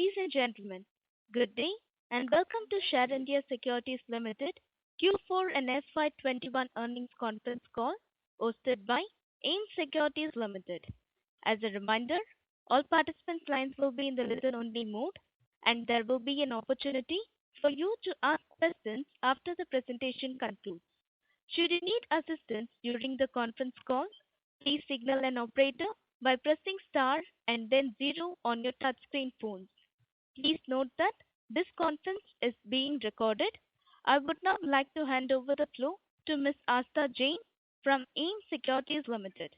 Ladies and gentlemen, good day and welcome to Share India Securities Limited Q4 and FY21 earnings conference call hosted by AIM Securities Limited. As a reminder, all participants' lines will be in the listen-only mode, and there will be an opportunity for you to ask questions after the presentation concludes. Should you need assistance during the conference call, please signal an operator by pressing star and then zero on your touchscreen phones. Please note that this conference is being recorded. I would now like to hand over the floor to Ms. Asta Jain from AIM Securities Limited.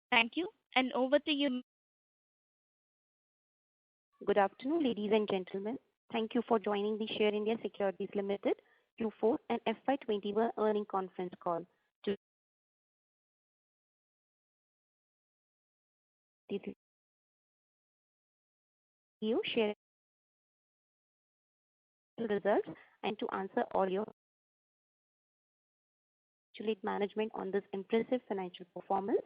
Thank you, and over to you. Good afternoon, ladies and gentlemen. Thank you for joining the Share India Securities Limited Q4 and FY21 earnings conference call. You share results and to answer all your management on this impressive financial performance.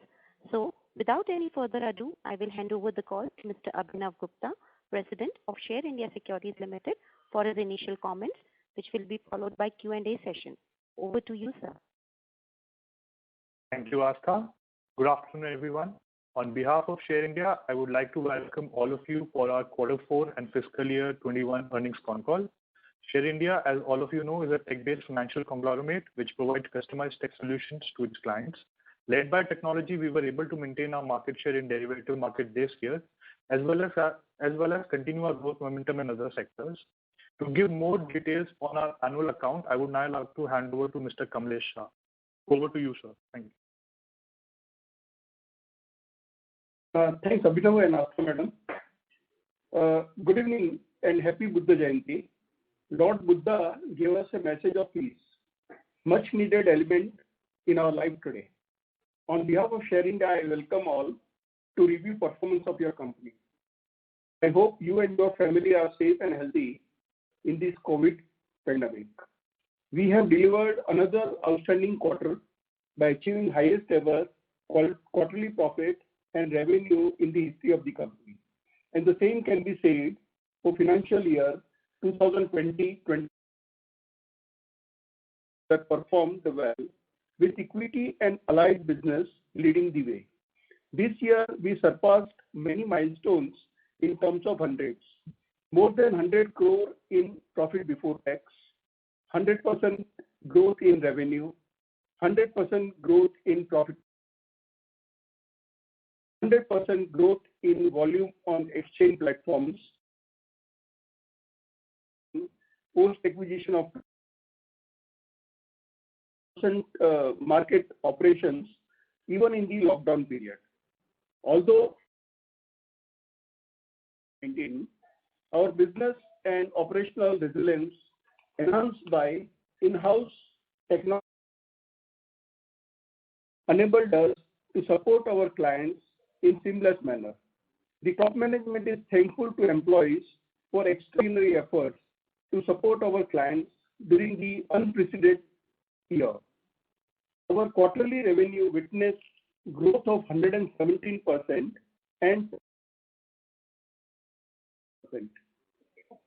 So, without any further ado, I will hand over the call to Mr. Abhinav Gupta, President of Share India Securities Limited, for his initial comments, which will be followed by Q&A session. Over to you, sir. Thank you, Asta. Good afternoon, everyone. On behalf of Share India, I would like to welcome all of you for our Q4 and fiscal year 21 earnings con call. Share India, as all of you know, is a tech-based financial conglomerate which provides customized tech solutions to its clients. Led by technology, we were able to maintain our market share in derivative market this year, as well as continue our growth momentum in other sectors. To give more details on our annual account, I would now like to hand over to Mr. Kamlesh Shah. Over to you, sir. Thank you. Thanks, Abhinav and Asta madam. Good evening and happy Buddha Jayanti. Lord Buddha gave us a message of peace, much needed element in our life today. On behalf of Share India, I welcome all to review performance of your company. I hope you and your family are safe and healthy in this COVID pandemic. We have delivered another outstanding quarter by achieving highest ever quarterly profit and revenue in the history of the company. And the same can be said for financial year 2020 that performed well with equity and allied business leading the way. This year we surpassed many milestones in terms of hundreds. More than 100 crore in profit before tax, 100% growth in revenue, 100% growth in profit, 100% growth in volume on exchange platforms, post-acquisition of market operations even in the lockdown period. Although our business and operational resilience enhanced by in-house technology enabled us to support our clients in seamless manner. The top management is thankful to employees for extraordinary efforts to support our clients during the unprecedented year. Our quarterly revenue witnessed growth of 117% and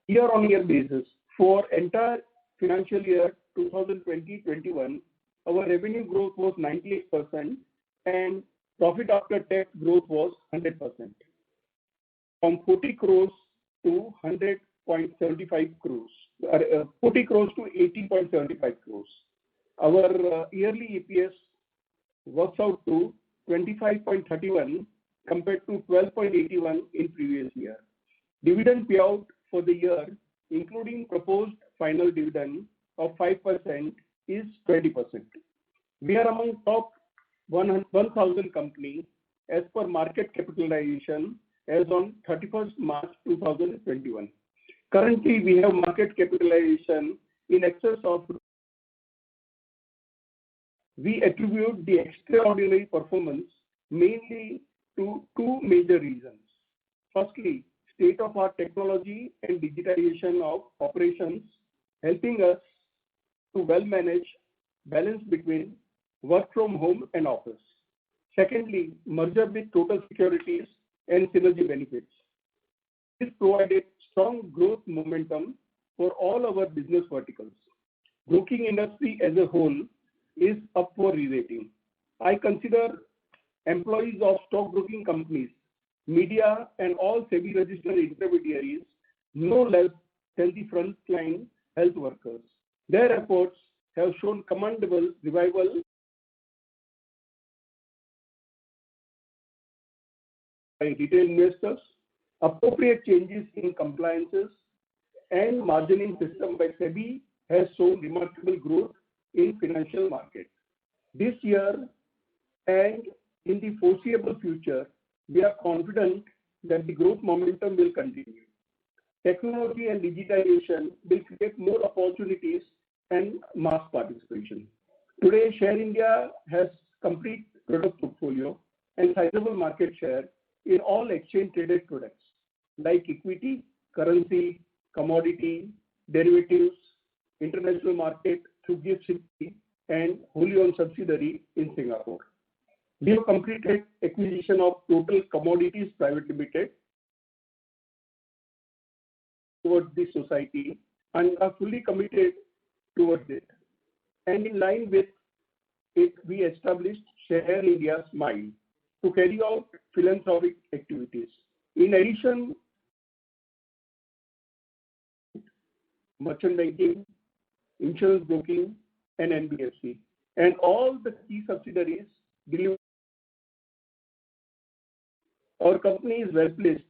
year-on-year basis. For entire financial year 2020-21, our revenue growth was 98% and profit after tax growth was 100%. From 40 crores to 100.75 crores, 40 crores to 80.75 crores. Our yearly EPS works out to 25.31 compared to 12.81 in previous year. Dividend payout for the year, including proposed final dividend of 5%, is 20%. We are among top 1,000 companies as per market capitalization as on 31st March 2021. Currently, we have market capitalization in excess of. We attribute the extraordinary performance mainly to two major reasons. Firstly, state-of-art technology and digitization of operations helping us to well manage balance between work from home and office. Secondly, merger with Total Securities and synergy benefits. This provided strong growth momentum for all our business verticals. Broking industry as a whole is up for re-rating. I consider employees of stockbroking companies, media, and all SEBI-registered intermediaries no less than the frontline health workers. Their efforts have shown commendable revival by retail investors, appropriate changes in compliances, and margining system by SEBI has shown remarkable growth in financial markets. This year and in the foreseeable future, we are confident that the growth momentum will continue. Technology and digitization will create more opportunities and mass participation. Today, Share India has complete product portfolio and sizable market share in all exchange-traded products like equity, currency, commodity, derivatives, international market through GIFT City and wholly owned subsidiary in Singapore. We have completed acquisition of Total Commodities Private Limited towards this society and are fully committed towards it. And in line with it, we established Share India Smile to carry out philanthropic activities. In addition, merchant banking, insurance broking, and NBFC, and all the key subsidiaries deliver. Our company is well placed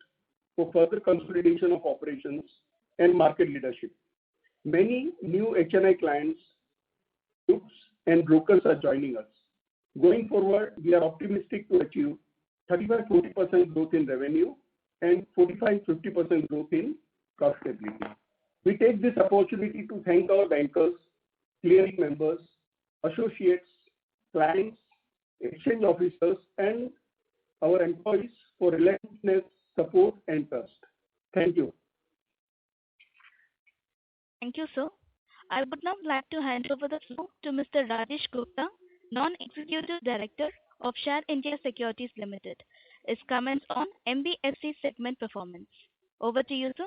for further consolidation of operations and market leadership. Many new HNI clients, groups, and brokers are joining us. Going forward, we are optimistic to achieve 35-40% growth in revenue and 45-50% growth in profitability. We take this opportunity to thank our bankers, clearing members, associates, clients, exchange officers, and our employees for relentless support and trust. Thank you. Thank you, sir. I would now like to hand over the floor to Mr. Rajesh Gupta, Non-Executive Director of Share India Securities Limited. His comments on MBFC segment performance. Over to you, sir.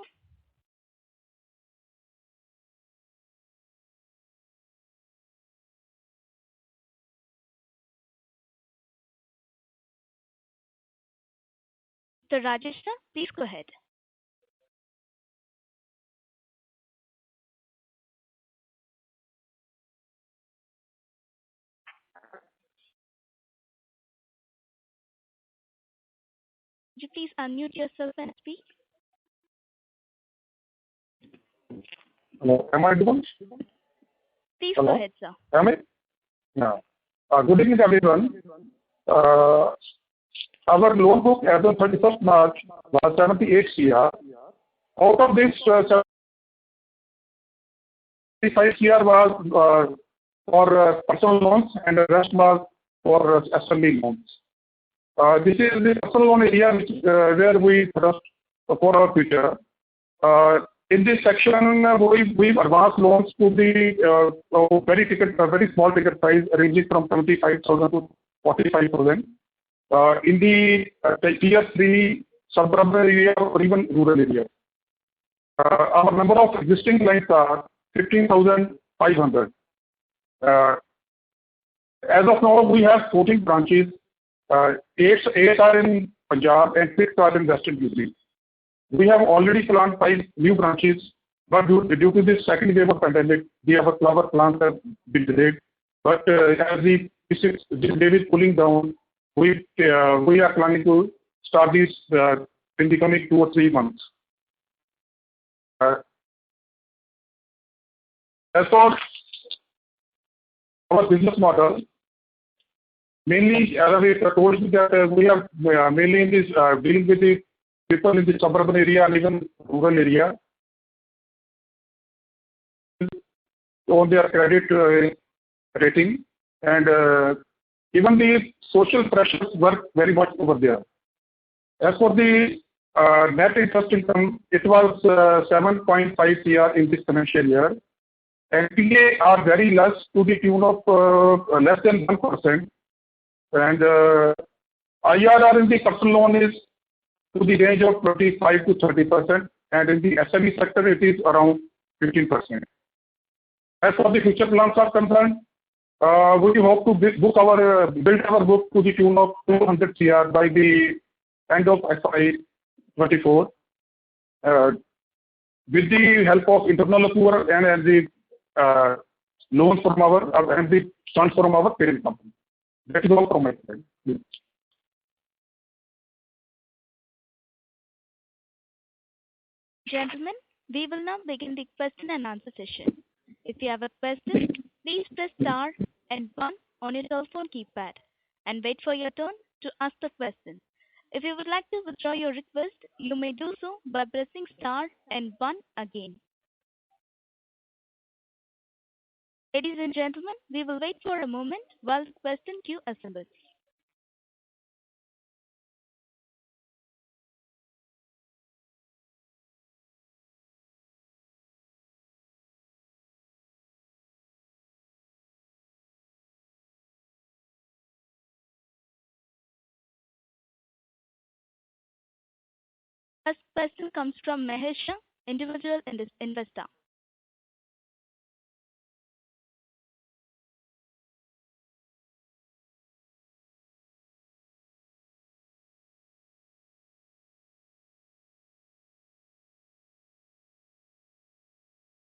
Mr. Rajesh, sir, please go ahead. Would you please unmute yourself and speak? Hello, am I audible? Please Hello? go ahead, sir. Am I? Yeah. Good evening, everyone. Our loan book as of 31st March was 78 CR. Out of this, 75 CR was for personal loans and the rest was for SME loans. This is the personal loan area which, where we trust for our future. In this section, we advance loans to the very small ticket size ranging from 75,000 to 45,000. In the tier 3 suburban area or even rural area. Our number of existing clients are 15,500. As of now, we have 14 branches. 8 are in Punjab and 6 are in Western UP. We have already planned 5 new branches, but due to this second wave of pandemic, our plans have been delayed. But as this wave is cooling down, we are planning to start this in the coming 2 or 3 months. As for our business model, mainly, as I told you that we are mainly in this dealing with the people in the suburban area and even rural area on their credit rating, and even the social pressures work very much over there. As for the net interest income, it was 7.5 CR in this financial year. NPA are very less to the tune of less than 1%. And IRR in the personal loan is to the range of 25 to 30%, and in the SME sector, it is around 15%. As for the future plans are concerned, we hope to build our book to the tune of 200 CR by the end of FY24, with the help of internal accrual and the loans from our and the funds from our parent company. That is all from my side. Gentlemen, we will now begin the question and answer session. If you have a question, please press star and 1 on your telephone keypad and wait for your turn to ask the question. If you would like to withdraw your request, you may do so by pressing star and 1 again. Ladies and gentlemen, we will wait for a moment while the question queue assembles. First question comes from Mahesh Shah, individual investor.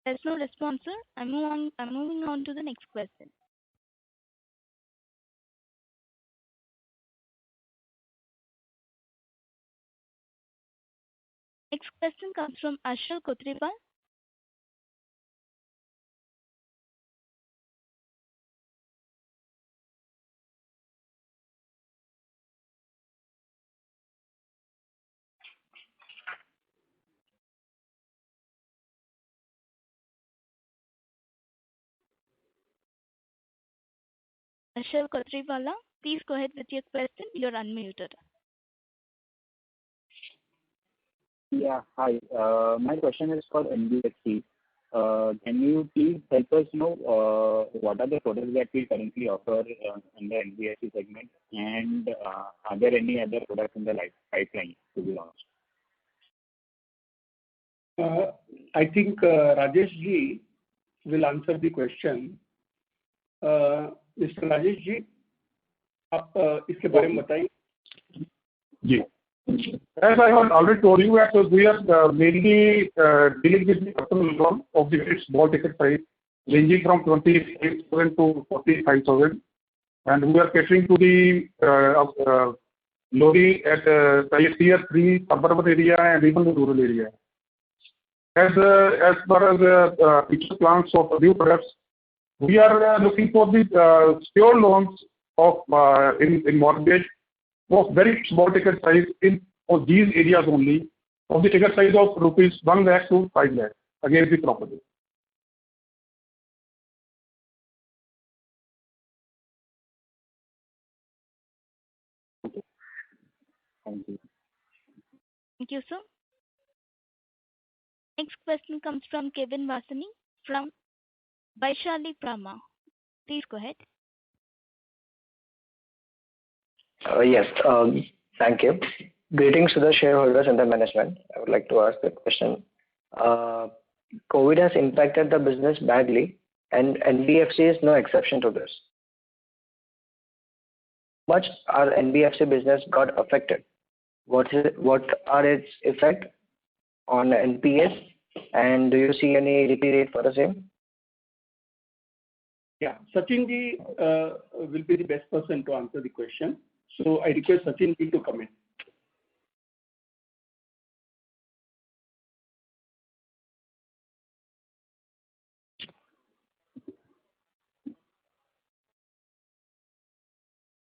There's no response, sir. I'm moving on to the next question. Next question comes from Ashal Kotripal. Ashal Kotripala, please go ahead with your question. You're unmuted. Yeah, hi. My question is for NBFC. Can you please help us know what are the products that we currently offer in the NBFC segment, and are there any other products in the pipeline to be launched? I think Rajesh ji will answer the question. Mr. Rajesh ji, आप इसके बारे में बताइए. जी. As I have already told you, that we are mainly dealing with the personal loan of the very small ticket size, ranging from 25,000 to 45,000, and we are catering to the lorry at tier 3 suburban area and even the rural area. As far as the future plans of new products, we are looking for the secure loans of in mortgage of very small ticket size in of these areas only, of the ticket size of rupees 1 lakh to 5 lakh against the property. Thank you. Thank you, sir. Next question comes from Kevin Vasani from Vaishali Prama. Please go ahead. Yes, thank you. Greetings to the shareholders and the management. I would like to ask a question. COVID has impacted the business badly, and NBFC is no exception to this. How much our NBFC business got affected? What are its effect on NPS, and do you see any repeat rate for the same? Yeah, Sachin ji will be the best person to answer the question. So I request Sachin ji to come in.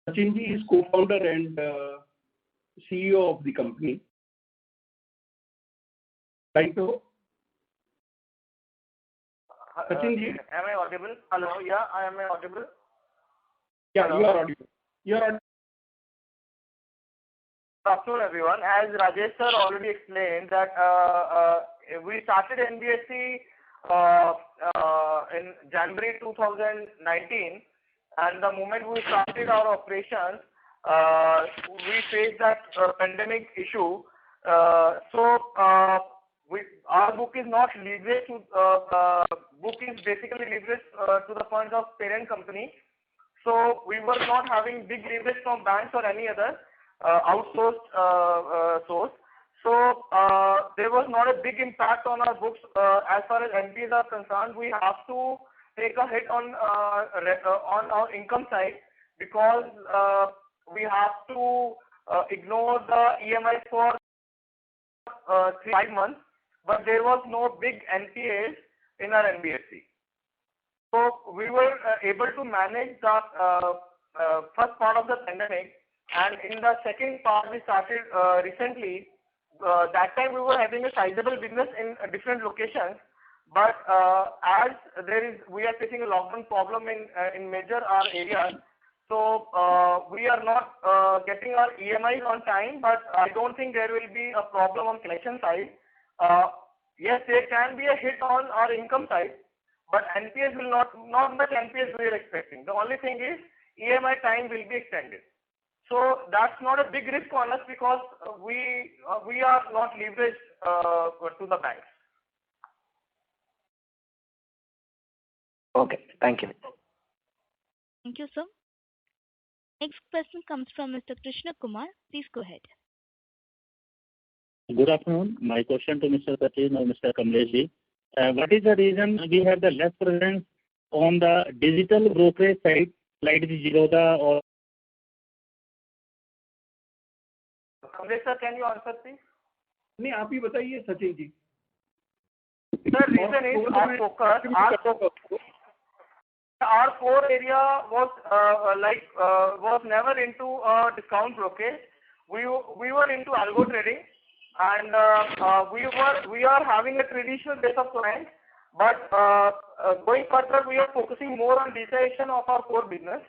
Sachin ji is co-founder and CEO of the company. Right, so Sachin ji, am I audible? Hello, yeah, I am audible. Yeah, hello. You are audible. You are audible. Good afternoon, everyone. As Rajesh sir already explained that we started NBFC in January 2019, and the moment we started our operations, we faced that pandemic issue. So our book is not leveraged to book is basically leveraged to the point of parent company. So we were not having big leverage from banks or any other outsourced source. So there was not a big impact on our books as far as NPAs are concerned. We have to take a hit on our income side because we have to ignore the EMI for 5 months, but there was no big NPAs in our NBFC. So we were able to manage the first part of the pandemic, and in the second part we started recently. That time we were having a sizable business in different locations, but as we are facing a lockdown problem in major our areas, so we are not getting our EMIs on time. But I don't think there will be a problem on collection side. Yes, there can be a hit on our income side, but NPAs will not much NPAs we are expecting. The only thing is EMI time will be extended. So that's not a big risk on us because we are not leveraged to the banks. Okay, thank you. Thank you, sir. Next question comes from Mr. Krishna Kumar. Please go ahead. Good afternoon. My question to Mr. Sachin or Mr. Kamlesh. What is the reason we have the less presence on the digital brokerage side, like the Zerodha or? Kamlesh sir, can you answer please? नहीं आप ही बताइए Sachin ji. The reason is our focus. Our core area was never into discount brokerage. We were into algo trading, and we are having a traditional base of clients. But going further, we are focusing more on digitization of our core business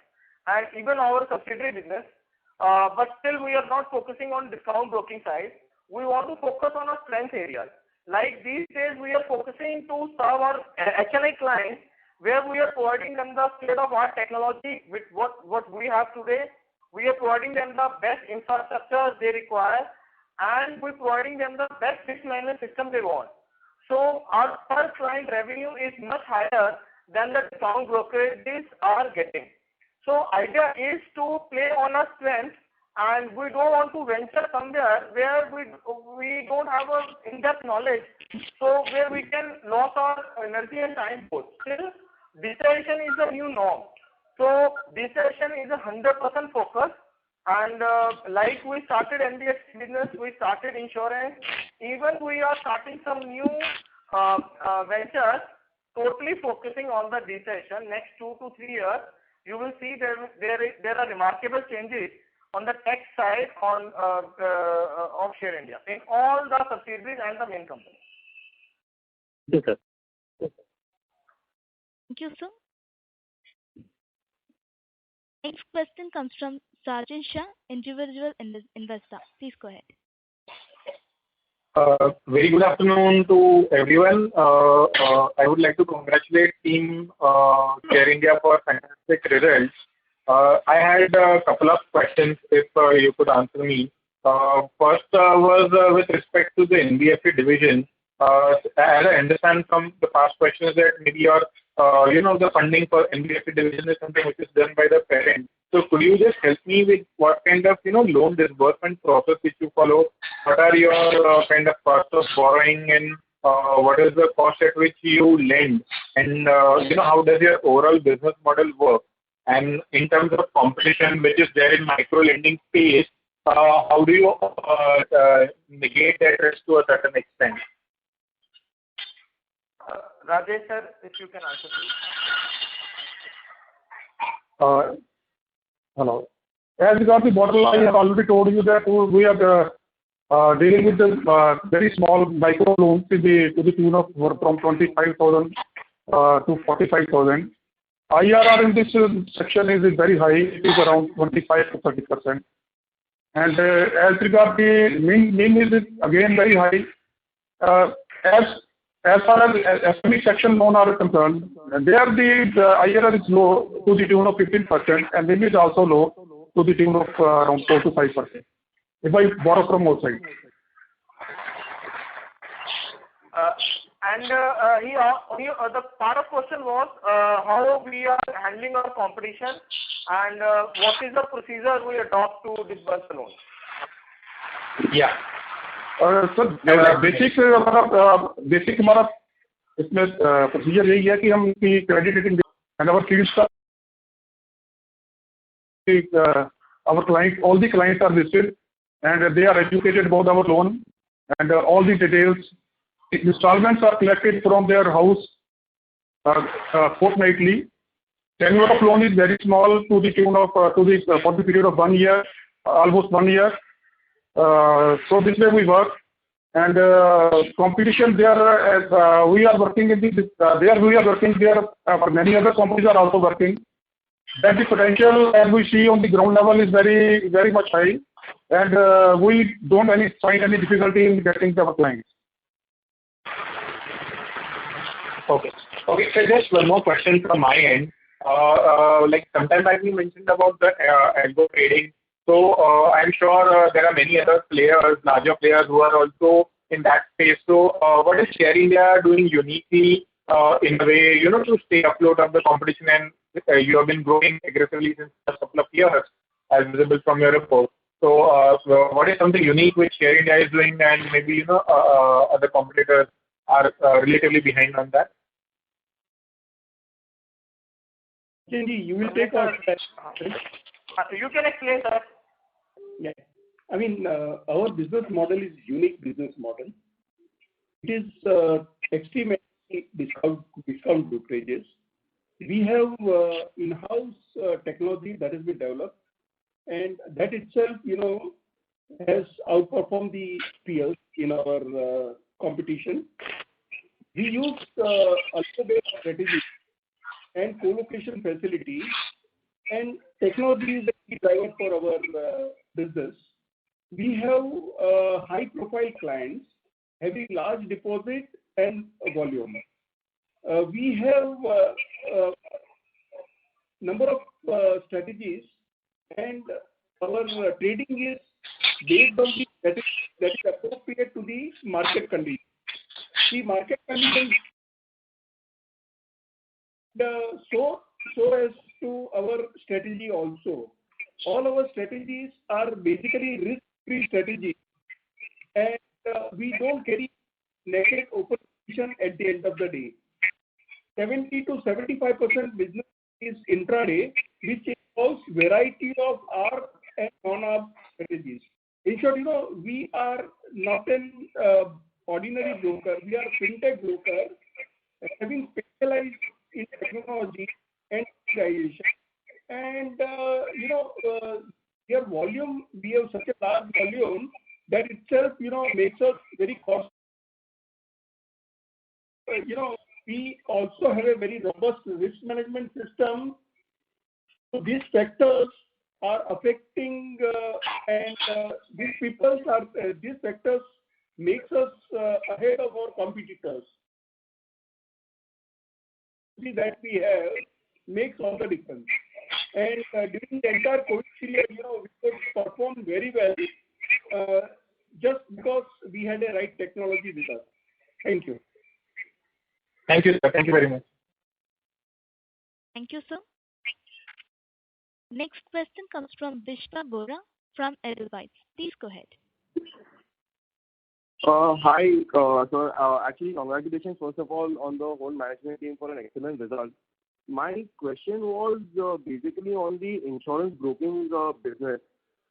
and even our subsidiary business. But still, we are not focusing on discount broking side. We want to focus on our strength areas. Like these days, we are focusing to serve our HNI clients, where we are providing them the state-of-art technology with what we have today. We are providing them the best infrastructure they require, and we're providing them the best risk management system they want. So our per client revenue is much higher than the discount brokerages are getting. So idea is to play on our strength, and we don't want to venture somewhere where we don't have a in-depth knowledge, so where we can lose our energy and time both. Still, digitization is the new norm. So digitization is 100% focus, and like we started NBFC business, we started insurance, even we are starting some new ventures, totally focusing on the digitization. Next 2 to 3 years, you will see there are remarkable changes on the tech side of Share India in all the subsidiaries and the main company. Yes, sir. Thank you, sir. Next question comes from Sarjan Shah, individual investor. Please go ahead. Very good afternoon to everyone. I would like to congratulate team Share India for fantastic results. I had a couple of questions if you could answer me. First was with respect to the NBFC division. As I understand from the past questions that maybe your the funding for NBFC division is something which is done by the parent. So could you just help me with what kind of loan disbursement process which you follow? What are your kind of cost of borrowing, and what is the cost at which you lend? And how does your overall business model work? And in terms of competition which is there in micro lending space, how do you negate that risk to a certain extent? Rajesh sir, if you can answer please. Hello. As regards the bottom line, I have already told you that we are dealing with the very small micro loans to the tune of from 25,000 to 45,000. IRR in this section is very high. It is around 25 to 30%. And as regards the NIM is again very high. As far as SME section loan are concerned, there the IRR is low to the tune of 15%, and NIM is also low to the tune of around 4 to 5%. If I borrow from outside. The part of question was how we are handling our competition and what is the procedure we adopt to disburse the loan. Yeah. Sir basic हमारा इसमें procedure यही है कि हम credit rating and our field our clients, all the clients are listed and they are educated about our loan and all the details. The installments are collected from their house fortnightly. Tenure of loan is very small to the tune of for the period of 1 year, almost 1 year. So this way we work. And competition there, as we are working in the there we are working there. Many other companies are also working. That the potential, as we see on the ground level, is very much high, and we don't find any difficulty in getting our clients. Okay. Okay. So just one more question from my end. Like sometime back you mentioned about the algo trading. So I'm sure there are many other players, larger players who are also in that space. So what is Share India doing uniquely in a way, to stay afloat of the competition? And you have been growing aggressively since a couple of years, as visible from your report. So what is something unique which Share India is doing, and maybe other competitors are relatively behind on that? Jinji, you will take our You can explain, sir. Yeah. I mean, our business model is unique business model. It is extremely discount brokerages. We have in-house technology that has been developed, and that itself, has outperformed the peers in our competition. We use algo-based strategies and co-location facilities, and technology is the key driver for our business. We have high-profile clients having large deposit and volume. We have number of strategies, and our trading is based on the that is appropriate to the market condition. The market conditions so as to our strategy also. All our strategies are basically risk-free strategies, and we don't carry naked open position at the end of the day. 70 to 75% business is intraday, which involves variety of ARB and non-ARB strategies. In short, we are not an ordinary broker. We are fintech broker, having specialized in technology and digitization. And your volume, we have such a large volume that itself, makes us very cost. We also have a very robust risk management system. So these factors are affecting, and these factors makes us ahead of our competitors. That we have makes all the difference. And during the entire COVID period, we could perform very well just because we had a right technology with us. Thank you. Thank you, sir. Thank you very much. Thank you, sir. Next question comes from Vishwa Bora from Edelweiss. Please go ahead. Hi, sir. Actually, congratulations first of all on the whole management team for an excellent result. My question was basically on the insurance broking business.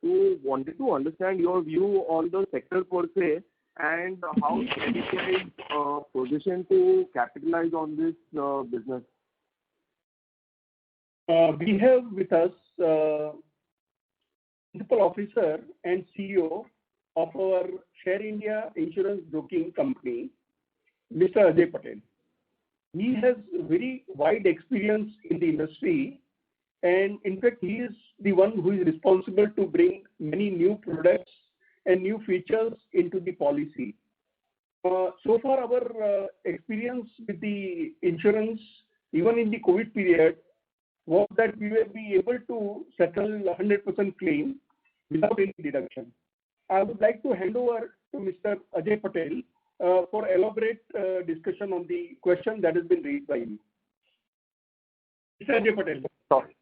So, wanted to understand your view on the sector per se and how it is positioned to capitalize on this business. We have with us Principal Officer and CEO of our Share India Insurance Broking Company, Mr. Ajay Patel. He has very wide experience in the industry, and in fact, he is the one who is responsible to bring many new products and new features into the policy. So far, our experience with the insurance, even in the COVID period, was that we will be able to settle 100% claim without any deduction. I would like to hand over to Mr. Ajay Patel for elaborate discussion on the question that has been raised by you. Mr. Ajay Patel. Sorry.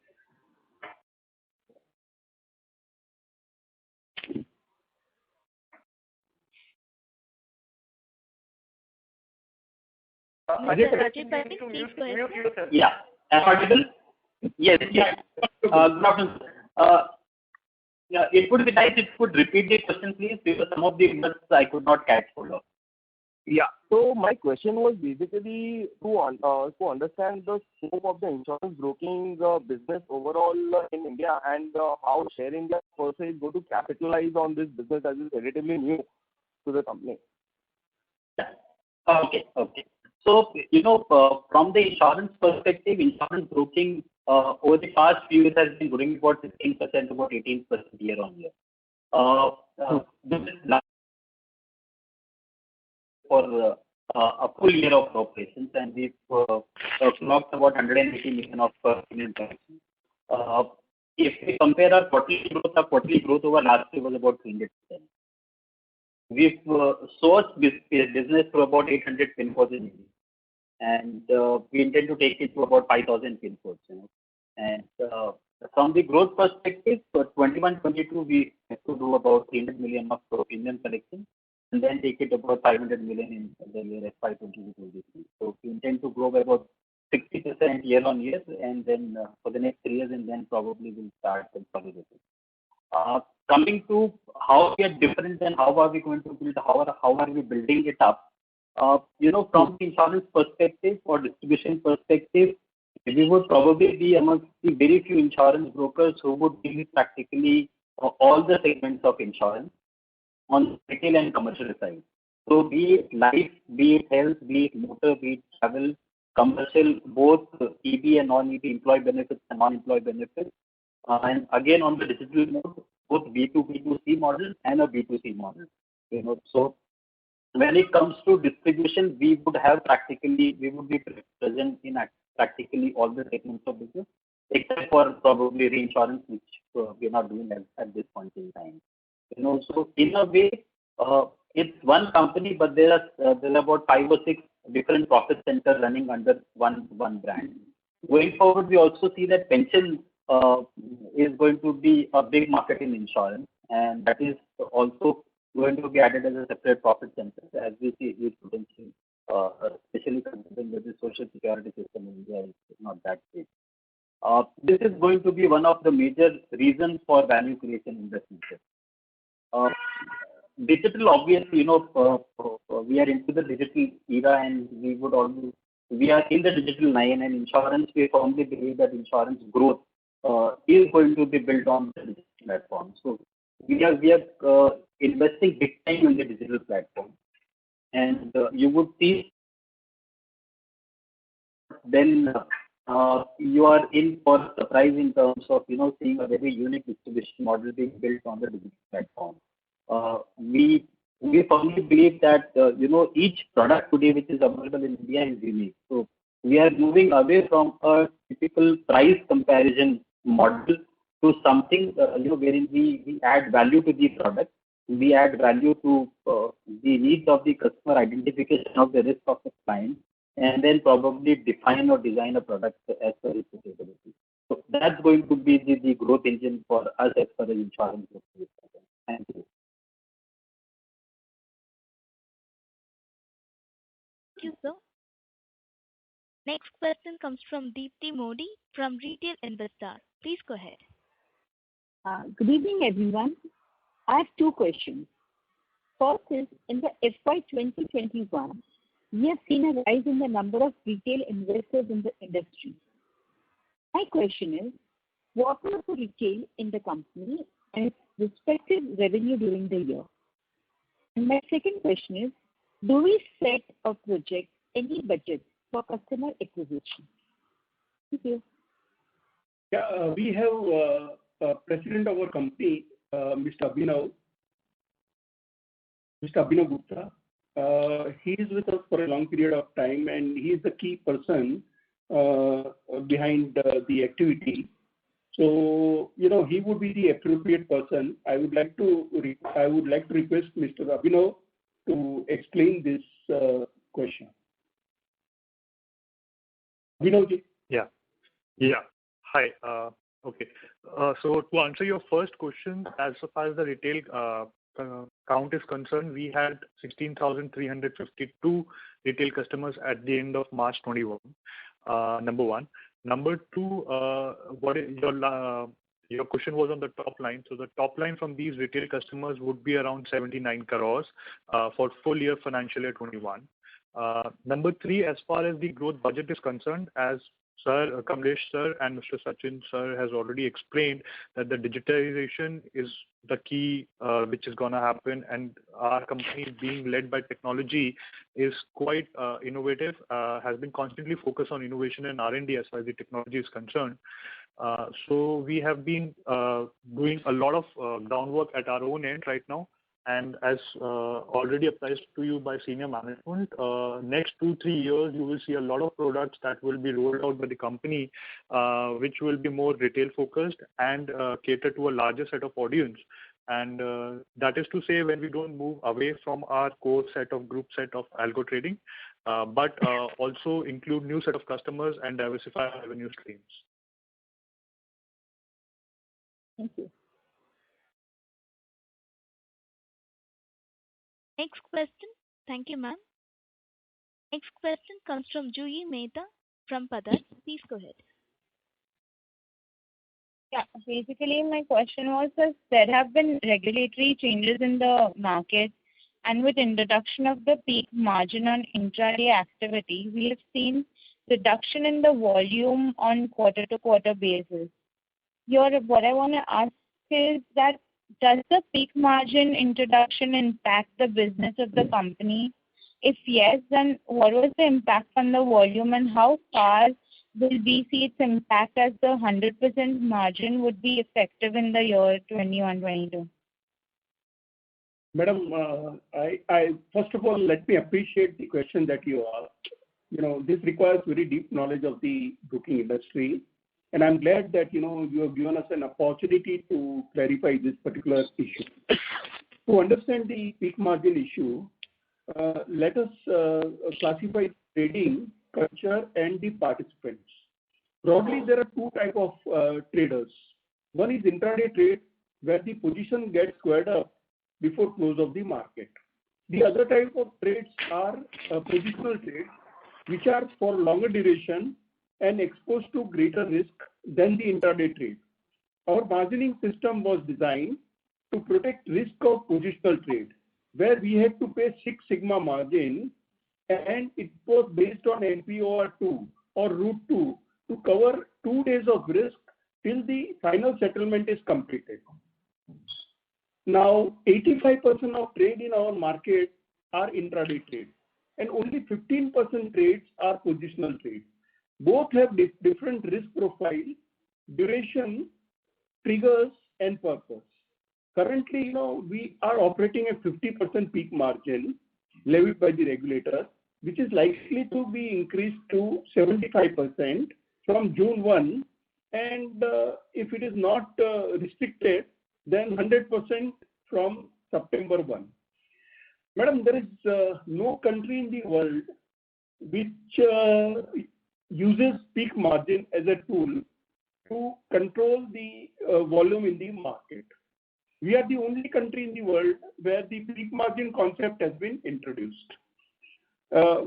Mr. Ajay Patel, please go ahead. Mute yourself. Yeah. Am I audible? Yes. Yeah. Good afternoon. Yeah, it would be nice if you could repeat the question, please, because some of the words I could not catch hold of. Yeah. So my question was basically to understand the scope of the insurance broking business overall in India, and how Share India per se is going to capitalize on this business as it's relatively new to the company. Okay. So, from the insurance perspective, insurance broking over the past few years has been growing about 16%, about 18% year on year. This is for a full year of operations, and we've clocked about 180 million of premium collection. If we compare our quarterly growth over last year was about 300%. We've sourced this business to about 800 pin codes in India, and we intend to take it to about 5,000 pin codes. And from the growth perspective, for 21-22, we have to do about 300 million of premium collection, and then take it about 500 million in the year FY22-23. So we intend to grow by about 60% year on year, and then for the next 3 years, and then probably we'll start consolidating. Coming to how we are different and how are we going to build, how are we building it up? From the insurance perspective or distribution perspective, we would probably be amongst the very few insurance brokers who would deal with practically all the segments of insurance on retail and commercial side. So be it life, be it health, be it motor, be it travel, commercial, both EB and non-EB, employee benefits and non-employee benefits. And again, on the digital mode, both B2B2C model and a B2C model. So when it comes to distribution, we would be present in practically all the segments of business, except for probably reinsurance, which we are not doing at this point in time. So in a way, it's one company, but there are about 5 or 6 different profit centers running under one brand. Going forward, we also see that pension is going to be a big market in insurance, and that is also going to be added as a separate profit center, as we see huge potential, especially considering that the social security system in India is not that big. This is going to be one of the major reasons for value creation in the future. Digital, obviously, we are into the digital era, and we are in the digital line, and insurance, we firmly believe that insurance growth is going to be built on the digital platform. So we are investing big time in the digital platform, and you would see then you are in for a surprise in terms of seeing a very unique distribution model being built on the digital platform. We firmly believe that each product today which is available in India is unique. So we are moving away from a typical price comparison model to something wherein we add value to the product. We add value to the needs of the customer, identification of the risk of the client, and then probably define or design a product as per its suitability. So that's going to be the growth engine for us as far as insurance is concerned. Thank you. Thank you, sir. Next question comes from Deepti Modi from Retail Investor. Please go ahead. Good evening, everyone. I have 2 questions. First is, in the FY 2021, we have seen a rise in the number of retail investors in the industry. My question is, what was the retail in the company and its respective revenue during the year? And my second question is, do we set or project any budget for customer acquisition? Thank you. Yeah, we have president of our company, Mr. Abhinav Gupta. He is with us for a long period of time, and he is the key person behind the activity. So he would be the appropriate person. I would like to request Mr. Abhinav to explain this question. Vinodji. Yeah. Hi. Okay. So to answer your first question, as far as the retail count is concerned, we had 16,352 retail customers at the end of March 21. Number one. Number two, what is your question was on the top line. So the top line from these retail customers would be around 79 crores for full year financial year 21. Number three, as far as the growth budget is concerned, as Sir Kamlesh sir and Mr. Sachin sir has already explained that the digitization is the key which is going to happen, and our company being led by technology is quite innovative, has been constantly focused on innovation and R&D as far as the technology is concerned. So we have been doing a lot of groundwork at our own end right now. And as already applies to you by senior management, next 2-3 years, you will see a lot of products that will be rolled out by the company, which will be more retail focused and cater to a larger set of audience. And that is to say, when we don't move away from our core group set of algo trading, but also include new set of customers and diversify our revenue streams. Thank you. Next question. Thank you, ma'am. Next question comes from Juhi Mehta from Padar. Please go ahead. Yeah, basically my question was that there have been regulatory changes in the market, and with introduction of the peak margin on intraday activity, we have seen reduction in the volume on quarter-to-quarter basis. Here, what I want to ask is that does the peak margin introduction impact the business of the company? If yes, then what was the impact on the volume, and how far will we see its impact as the 100% margin would be effective in the year 21-22? Madam, I first of all, let me appreciate the question that you asked. This requires very deep knowledge of the broking industry. And I'm glad that, you have given us an opportunity to clarify this particular issue. To understand the peak margin issue, let us classify trading, culture, and the participants. Broadly, there are two types of traders. One is intraday trade, where the position gets squared up before close of the market. The other type of trades are positional trades, which are for longer duration and exposed to greater risk than the intraday trade. Our margining system was designed to protect risk of positional trade, where we had to pay 6 sigma margin, and it was based on NPOR2 or Route 2 to cover 2 days of risk till the final settlement is completed. Now, 85% of trade in our market are intraday trade, and only 15% trades are positional trade. Both have different risk profile, duration, triggers, and purpose. Currently, we are operating at 50% peak margin levied by the regulator, which is likely to be increased to 75% from June 1, and if it is not restricted, then 100% from September 1. Madam, there is no country in the world which uses peak margin as a tool to control the volume in the market. We are the only country in the world where the peak margin concept has been introduced.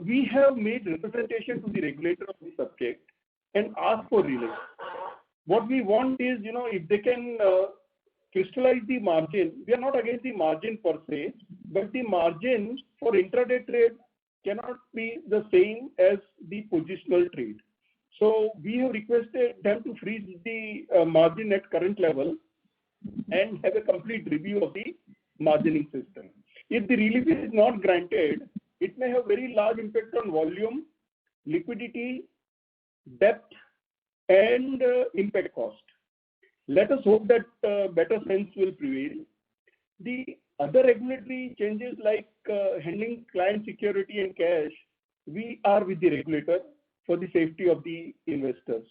We have made representation to the regulator of the subject and asked for relief. What we want is, if they can crystallize the margin, we are not against the margin per se, but the margin for intraday trade cannot be the same as the positional trade. So we have requested them to freeze the margin at current level and have a complete review of the margining system. If the relief is not granted, it may have very large impact on volume, liquidity, depth, and impact cost. Let us hope that better sense will prevail. The other regulatory changes like handling client security and cash, we are with the regulator for the safety of the investors.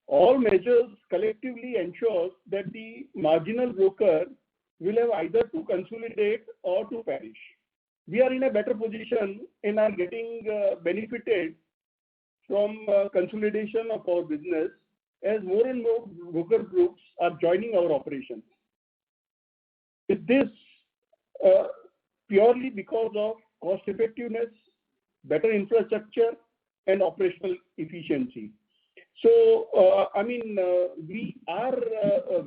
All measures collectively ensure that the marginal broker will have either to consolidate or to perish. we are in a better position and are getting benefited from consolidation of our business as more and more broker groups are joining our operations. With this, purely because of cost effectiveness, better infrastructure, and operational efficiency. So, we are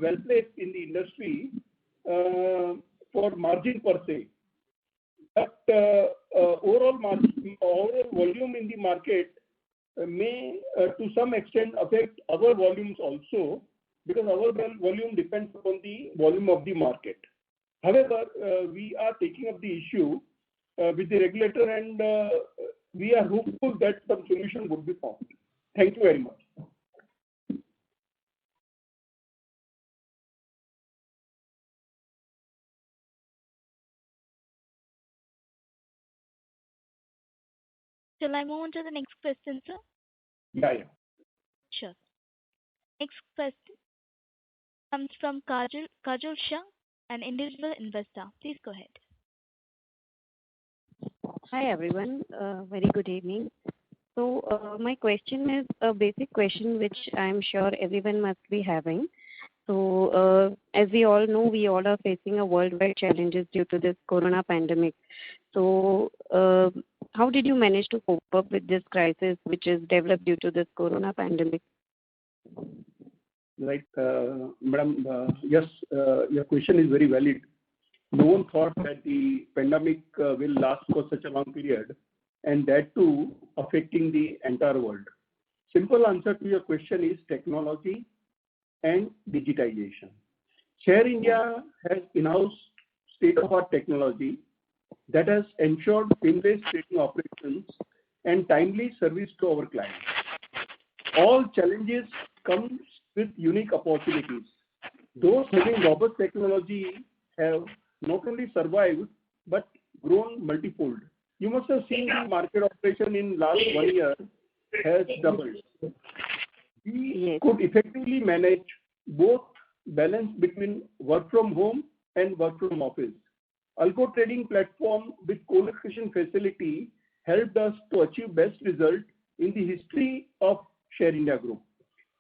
well placed in the industry for margin per se. But overall volume in the market may to some extent affect our volumes also, because our volume depends on the volume of the market. However, we are taking up the issue with the regulator, and we are hopeful that some solution would be found. Thank you very much. Shall I move on to the next question, sir? Yeah. Sure. Next question comes from Kajal Shah, an individual investor. Please go ahead. Hi everyone, very good evening. So my question is a basic question which I'm sure everyone must be having. So as we all know, we all are facing a worldwide challenges due to this corona pandemic. So how did you manage to cope up with this crisis which is developed due to this corona pandemic? Right, madam, yes, your question is very valid. No one thought that the pandemic will last for such a long period, and that too affecting the entire world. Simple answer to your question is technology and digitization. Share India has in-house state-of-the-art technology that has ensured seamless trading operations and timely service to our clients. All challenges come with unique opportunities. Those having robust technology have not only survived but grown multifold. You must have seen the market operation in last 1 year has doubled. We could effectively manage both balance between work from home and work from office. Algo trading platform with co-location facility helped us to achieve best result in the history of Share India Group.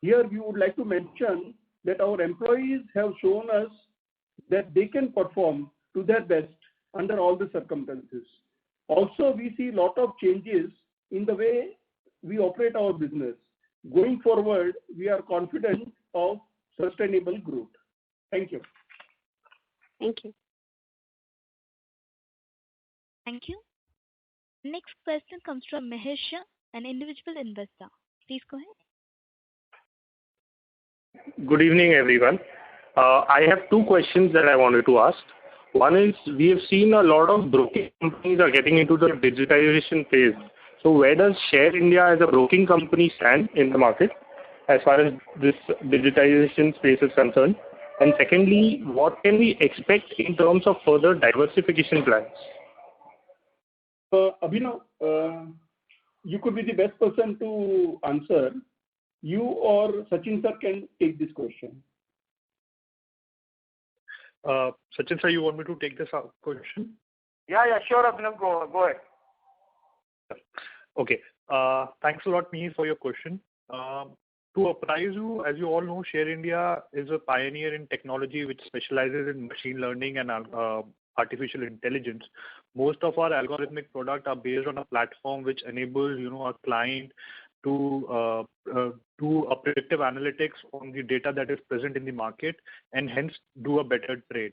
Here we would like to mention that our employees have shown us that they can perform to their best under all the circumstances. Also, we see a lot of changes in the way we operate our business. Going forward, we are confident of sustainable growth. Thank you. Thank you. Thank you. Next question comes from Mahesh Shah, an individual investor. Please go ahead. Good evening, everyone. I have two questions that I wanted to ask. One is, we have seen a lot of broking companies are getting into the digitization phase. So where does Share India as a broking company stand in the market as far as this digitization space is concerned? And secondly, what can we expect in terms of further diversification plans? Abhinav, you could be the best person to answer. You or Sachin sir can take this question. Sachin sir, you want me to take this question? Yeah, sure, Abhinav, go ahead. Okay. Thanks a lot, Mihir, for your question. To apprise you, as you all know, Share India is a pioneer in technology which specializes in machine learning and artificial intelligence. Most of our algorithmic products are based on a platform which enables, our client to do a predictive analytics on the data that is present in the market and hence do a better trade.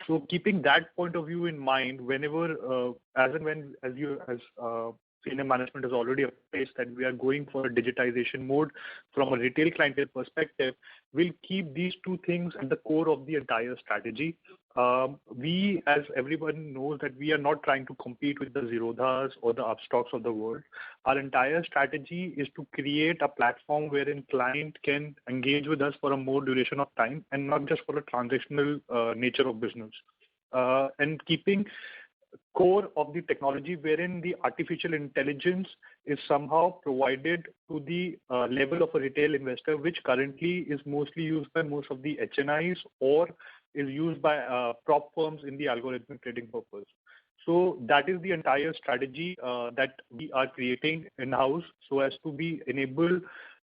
So keeping that point of view in mind, whenever, as senior management has already placed that we are going for a digitization mode from a retail clientele perspective, we'll keep these two things at the core of the entire strategy. We, as everyone knows, that we are not trying to compete with the Zerodhas or the Upstocks of the world. Our entire strategy is to create a platform wherein client can engage with us for a more duration of time and not just for a transactional nature of business. And keeping core of the technology wherein the artificial intelligence is somehow provided to the level of a retail investor, which currently is mostly used by most of the HNIs or is used by prop firms in the algorithmic trading purpose. So that is the entire strategy that we are creating in-house so as to be enabled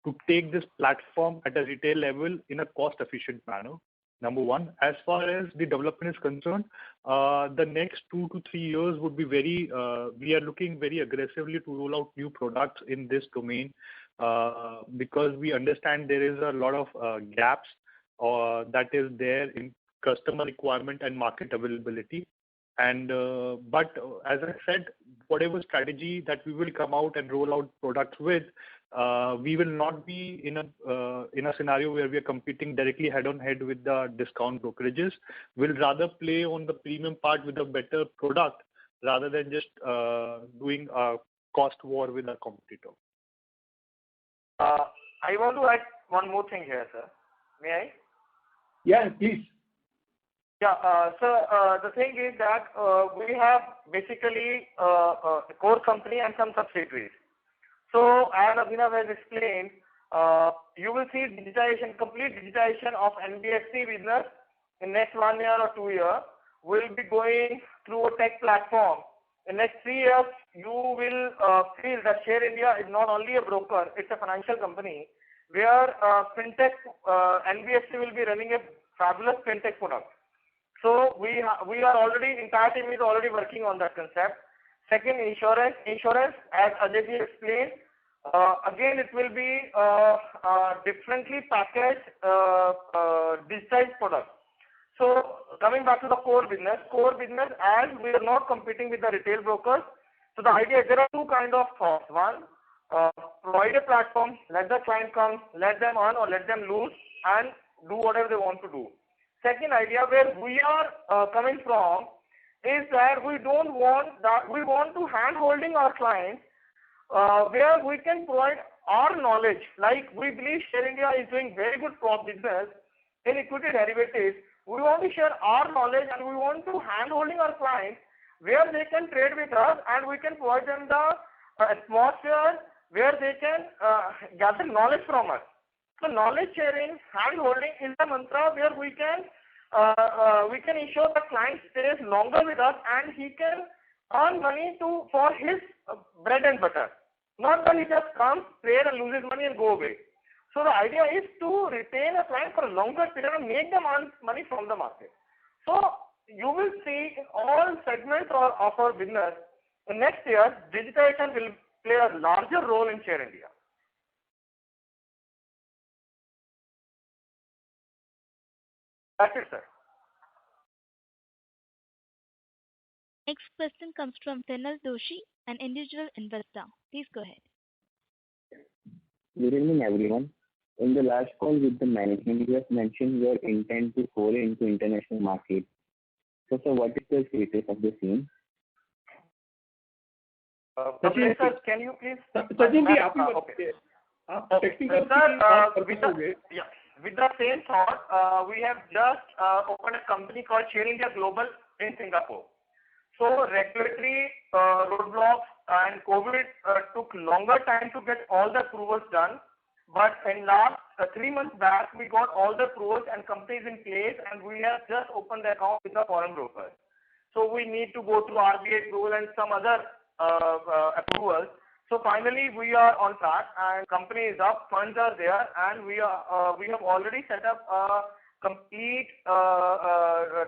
to take this platform at a retail level in a cost-efficient manner. Number one. As far as the development is concerned, the next 2 to 3 years would be we are looking very aggressively to roll out new products in this domain because we understand there is a lot of gaps that is there in customer requirement and market availability. And but as I said, whatever strategy that we will come out and roll out products with, we will not be in a scenario where we are competing directly head-on-head with the discount brokerages. We'll rather play on the premium part with a better product rather than just doing a cost war with a competitor. I want to add one more thing here, sir. May I? Yeah, please. Yeah, the thing is that we have basically a core company and some subsidiaries. So as Abhinav has explained, you will see digitization, complete digitization of NBFC business in next 1 year or 2 years. We'll be going through a tech platform. In next 3 years, you will feel that Share India is not only a broker, it's a financial company where fintech, NBFC will be running a fabulous fintech product. So we are already, entire team is already working on that concept. Second, insurance. Insurance, as Ajay explained, again it will be differently packaged digitized product. So coming back to the core business, as we are not competing with the retail brokers, so the idea is there are two kind of thoughts. One, provide a platform, let the client come, let them earn or let them lose and do whatever they want to do. Second idea where we are coming from is that we want to hand holding our clients where we can provide our knowledge. Like we believe Share India is doing very good prop business in equity derivatives. We want to share our knowledge and we want to hand holding our clients where they can trade with us and we can provide them the atmosphere where they can gather knowledge from us. So knowledge sharing, hand holding is the mantra where we can ensure the client stays longer with us and he can earn money for his bread and butter. Not that he just comes, trade and loses money and go away. So the idea is to retain a client for a longer period and make them earn money from the market. So you will see in all segments of our business, in next year, digitization will play a larger role in Share India. That's it, sir. Next question comes from Tenal Doshi, an individual investor. Please go ahead. Good evening, everyone. In the last call with the management, you have mentioned your intent to foray into international market. So, sir, what is the status of the same? Sachin, sir, can you please? Sachin, okay. With the same thought, we have just opened a company called Share India Global in Singapore. So regulatory roadblocks and COVID took longer time to get all the approvals done. But in last 3 months back, we got all the approvals and companies in place and we have just opened the account with the foreign brokers. So we need to go through RBI approval and some other approvals. So finally, we are on track and company is up, funds are there, and we have already set up a complete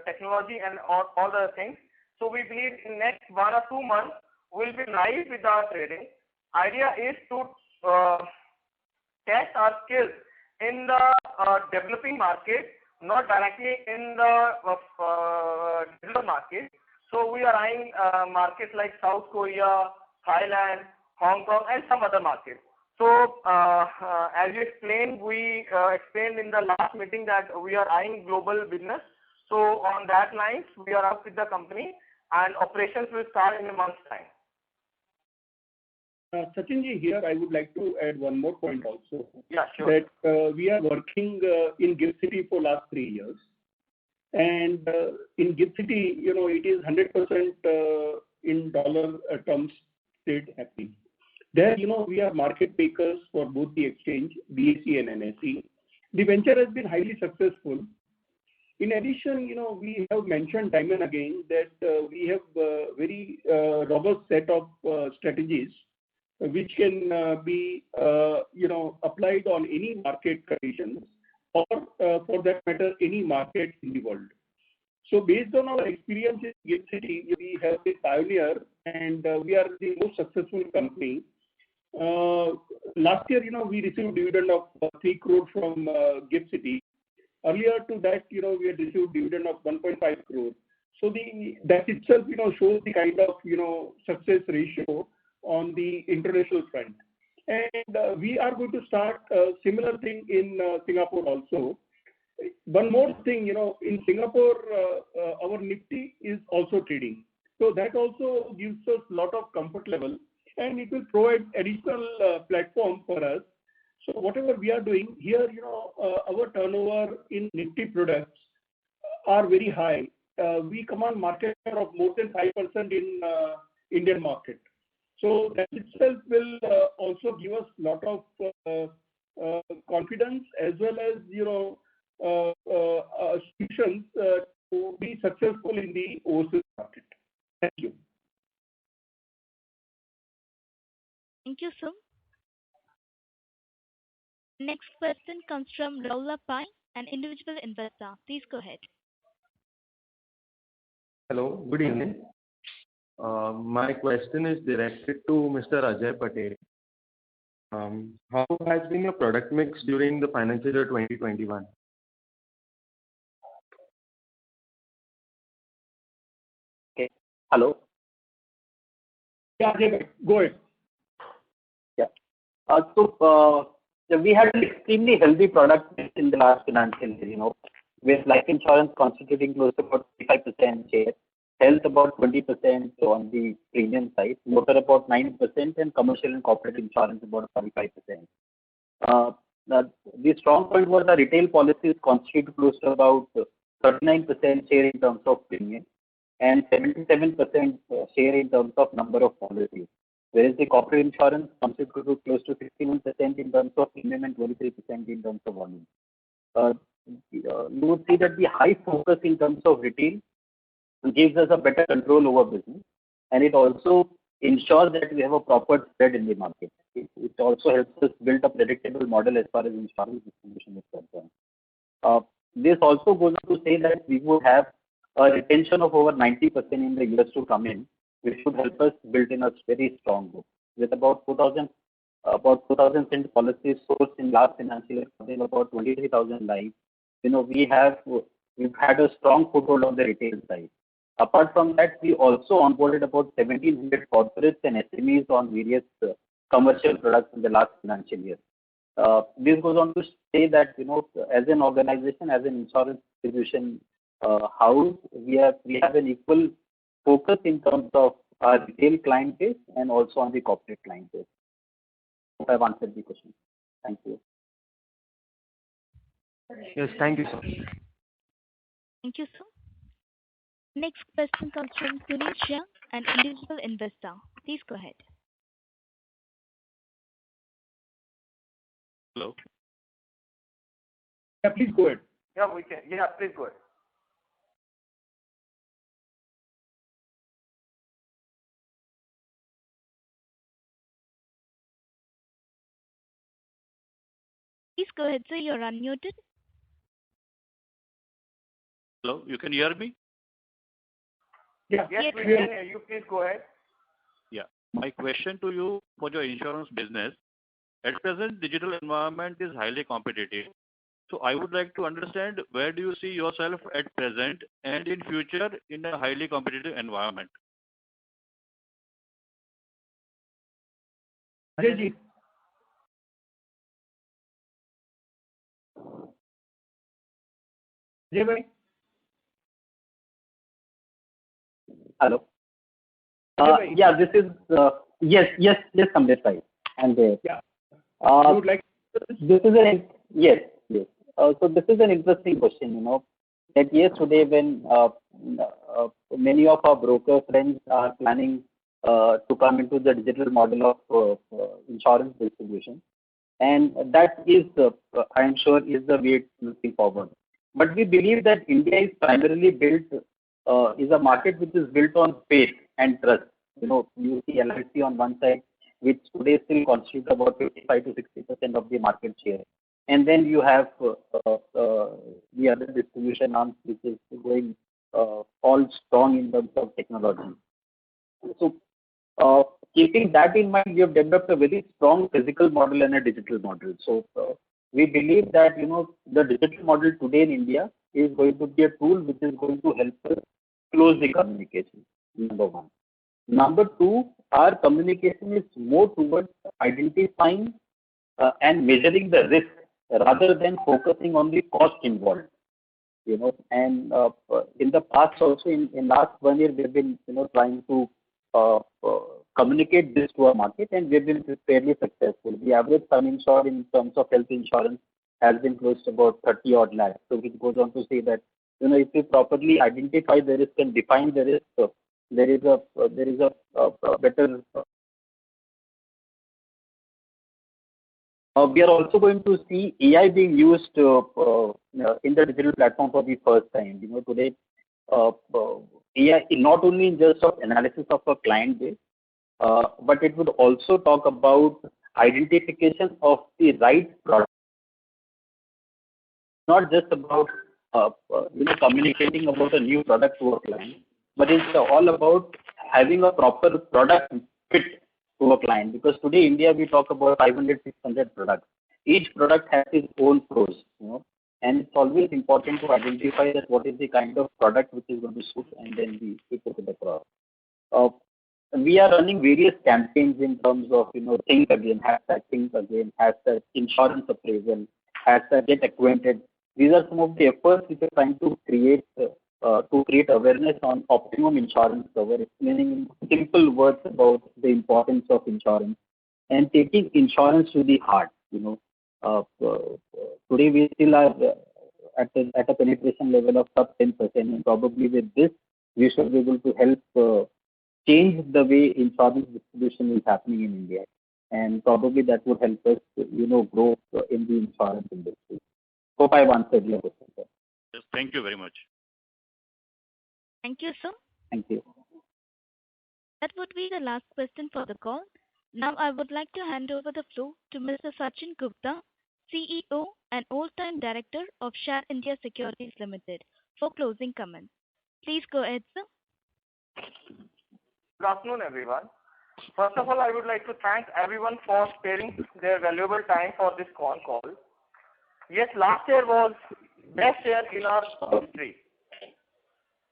technology and all the things. So we believe in next 1 or 2 months we'll be live with our trading. Idea is to test our skills in the developing market, not directly in the digital market. So we are eyeing markets like South Korea, Thailand, Hong Kong and some other markets. So as you explained, we explained in the last meeting that we are eyeing global business. So on that lines, we are up with the company and operations will start in a month's time. Sachinji, here I would like to add one more point also. Yeah, sure. That we are working in GIFT City for last 3 years. And in GIFT City, it is 100% in dollar terms trade happening. There, we are market makers for both the exchange, BSE and NSE. The venture has been highly successful. In addition, we have mentioned time and again that we have a very robust set of strategies which can be applied on any market conditions or for that matter any market in the world. So based on our experience in GIFT City, we have been pioneer and we are the most successful company. Last year, we received dividend of 3 crore from GIFT City. Earlier to that, we had received dividend of 1.5 crore. So that itself, shows the kind of, success ratio on the international front. And we are going to start a similar thing in Singapore also. One more thing, in Singapore, our Nifty is also trading. So that also gives us a lot of comfort level and it will provide additional platform for us. So whatever we are doing here, our turnover in Nifty products are very high. We command market share of more than 5% in Indian market. So that itself will also give us a lot of confidence as well as solutions to be successful in the overseas market. Thank you. Thank you, sir. Next question comes from Raula Pai, an individual investor. Please go ahead. Hello, good evening. My question is directed to Mr. Ajay Patel. How has been your product mix during the financial year 2021? Okay. Hello. Yeah, Ajay, go ahead. Yeah. So we had an extremely healthy product mix in the last financial year, with life insurance constituting close to about 35% share, health about 20% on the premium side, motor about 9%, and commercial and corporate insurance about 45%. The strong point was the retail policies constitute close to about 39% share in terms of premium and 77% share in terms of number of policies, whereas the corporate insurance constituted close to 61% in terms of premium and 23% in terms of volume. You would see that the high focus in terms of retail gives us a better control over business, and it also ensures that we have a proper spread in the market. It also helps us build a predictable model as far as insurance distribution is concerned. This also goes on to say that we would have a retention of over 90% in the years to come in, which would help us build in a very strong book. With about 4,000 policies sourced in last financial year, something about 23,000 lives. We've had a strong foothold on the retail side. Apart from that, we also onboarded about 1,700 corporates and SMEs on various commercial products in the last financial year. This goes on to say that, as an organization, as an insurance distribution house, we have an equal focus in terms of our retail client base and also on the corporate client base. Hope I've answered the question. Thank you. Yes, thank you, sir. Thank you, sir. Next question comes from Puneet Shah, an individual investor. Please go ahead. Hello. Yeah, please go ahead. Yeah, we can. Yeah, please go ahead. Please go ahead, sir. You're unmuted. Hello, you can hear me? Yeah. Yes, we can hear you. Please go ahead. Yeah. My question to you for your insurance business. At present, digital environment is highly competitive. So I would like to understand where do you see yourself at present and in future in a highly competitive environment? Ajay. Ajay. Hello. Yeah, this is yes, Kamlesh bhai. And yeah. Would like this is an yes. So this is an interesting question. That yes, today when many of our broker friends are planning to come into the digital model of insurance distribution, and that is, I am sure, is the way looking forward. But we believe that India is primarily built, is a market which is built on faith and trust. You see LIC on one side, which today still constitutes about 55 to 60% of the market share. And then you have the other distribution arms, which is going all strong in terms of technology. So, keeping that in mind, we have developed a very strong physical model and a digital model. So, we believe that the digital model today in India is going to be a tool which is going to help us close the communication. Number one. Number two, our communication is more towards identifying and measuring the risk rather than focusing on the cost involved. And in the past also, in last 1 year, we've been trying to communicate this to our market, and we've been fairly successful. The average sum insured in terms of health insurance has been close to about 30 odd lakhs. So which goes on to say that if we properly identify the risk and define the risk, there is a better. We are also going to see AI being used in the digital platform for the first time. Today AI not only in just of analysis of a client base, but it would also talk about identification of the right product. Not just about communicating about a new product to a client, but it's all about having a proper product fit to a client. Because today India we talk about 500, 600 products. Each product has its own pros, and it's always important to identify that what is the kind of product which is going to suit, and then we put it across. We are running various campaigns in terms of think again, hashtag insurance appraisal, hashtag get acquainted. These are some of the efforts which are trying to create awareness on optimum insurance cover, explaining in simple words about the importance of insurance and taking insurance to the heart. Today we still are at a penetration level of sub 10%, and probably with this we should be able to help change the way insurance distribution is happening in India, and probably that would help us grow in the insurance industry. Hope I've answered your question, sir. Yes, thank you very much. Thank you, sir. Thank you. That would be the last question for the call. Now I would like to hand over the floor to Mr. Sachin Gupta, CEO and Whole-time Director of Share India Securities Limited, for closing comments. Please go ahead, sir. Good afternoon, everyone. First of all, I would like to thank everyone for sparing their valuable time for this call. Yes, last year was best year in our history.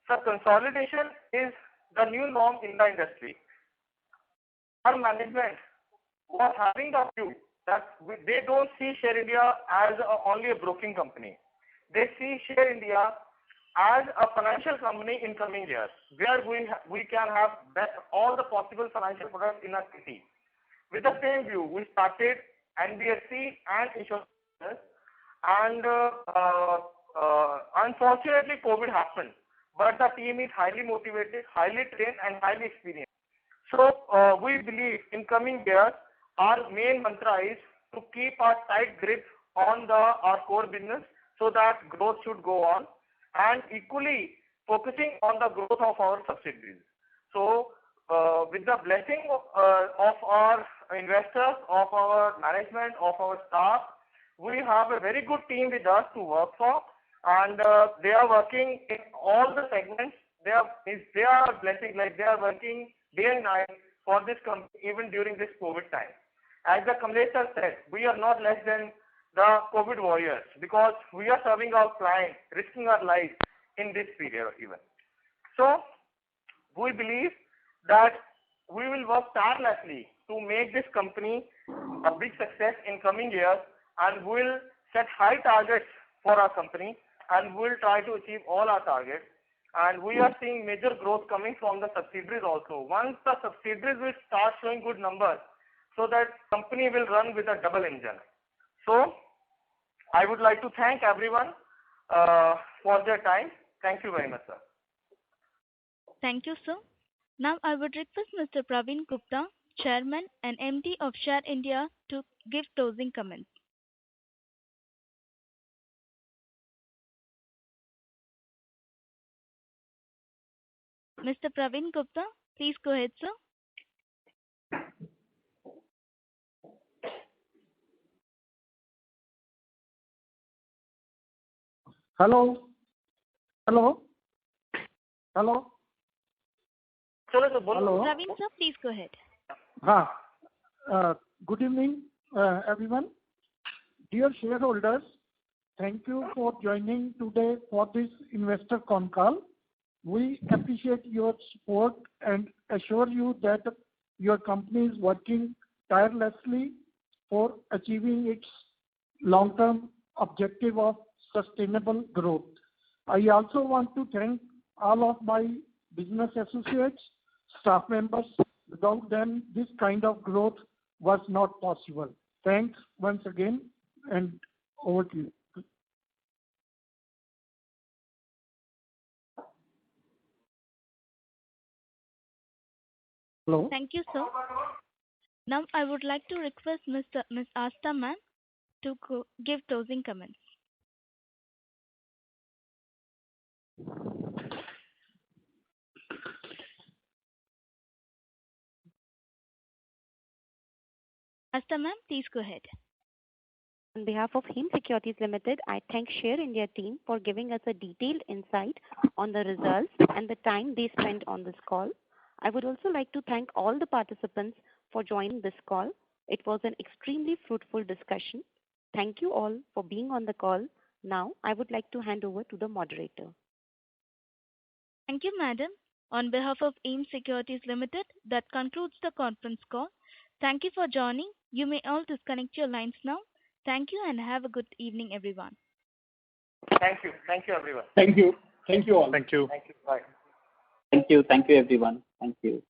So consolidation is the new norm in the industry. Our management was having the view that they don't see Share India as only a broking company. They see Share India as a financial company in coming years, where we can have all the possible financial products in our city. With the same view, we started NBFC and insurance, and unfortunately COVID happened, but the team is highly motivated, highly trained, and highly experienced. So we believe in coming years, our main mantra is to keep a tight grip on our core business so that growth should go on, and equally focusing on the growth of our subsidiaries. So with the blessing of our investors, of our management, of our staff, we have a very good team with us to work for, and they are working in all the segments. They are blessing, like they are working day and night for this company even during this COVID time. As the Kamlesh sir said, we are not less than the COVID warriors, because we are serving our clients, risking our lives in this period even. So we believe that we will work tirelessly to make this company a big success in coming years, and we'll set high targets for our company, and we'll try to achieve all our targets. And we are seeing major growth coming from the subsidiaries also. Once the subsidiaries will start showing good numbers, so that company will run with a double engine. So I would like to thank everyone for their time. Thank you very much, sir. Thank you, sir. Now I would request Mr. Praveen Gupta, Chairman and MD of Share India, to give closing comments. Mr. Praveen Gupta, please go ahead, sir. Hello. Hello. Hello. Hello. Praveen sir, please go ahead. Good evening, everyone. Dear shareholders, thank you for joining today for this investor con call. We appreciate your support and assure you that your company is working tirelessly for achieving its long-term objective of sustainable growth. I also want to thank all of my business associates, staff members. Without them, this kind of growth was not possible. Thanks once again, and over to you. Hello. Thank you, sir. Now I would like to request Ms. Asta ma'am to give closing comments. Asta ma'am, please go ahead. On behalf of HEM Securities Limited, I thank Share India team for giving us a detailed insight on the results and the time they spent on this call. I would also like to thank all the participants for joining this call. It was an extremely fruitful discussion. Thank you all for being on the call. Now, I would like to hand over to the moderator. Thank you, madam. On behalf of AIM Securities Limited, that concludes the conference call. Thank you for joining. You may all disconnect your lines now. Thank you and have a good evening, everyone. Thank you. Thank you, everyone. Thank you. Thank you all. Thank you. Thank you. Bye. Thank you. Thank you, everyone. Thank you.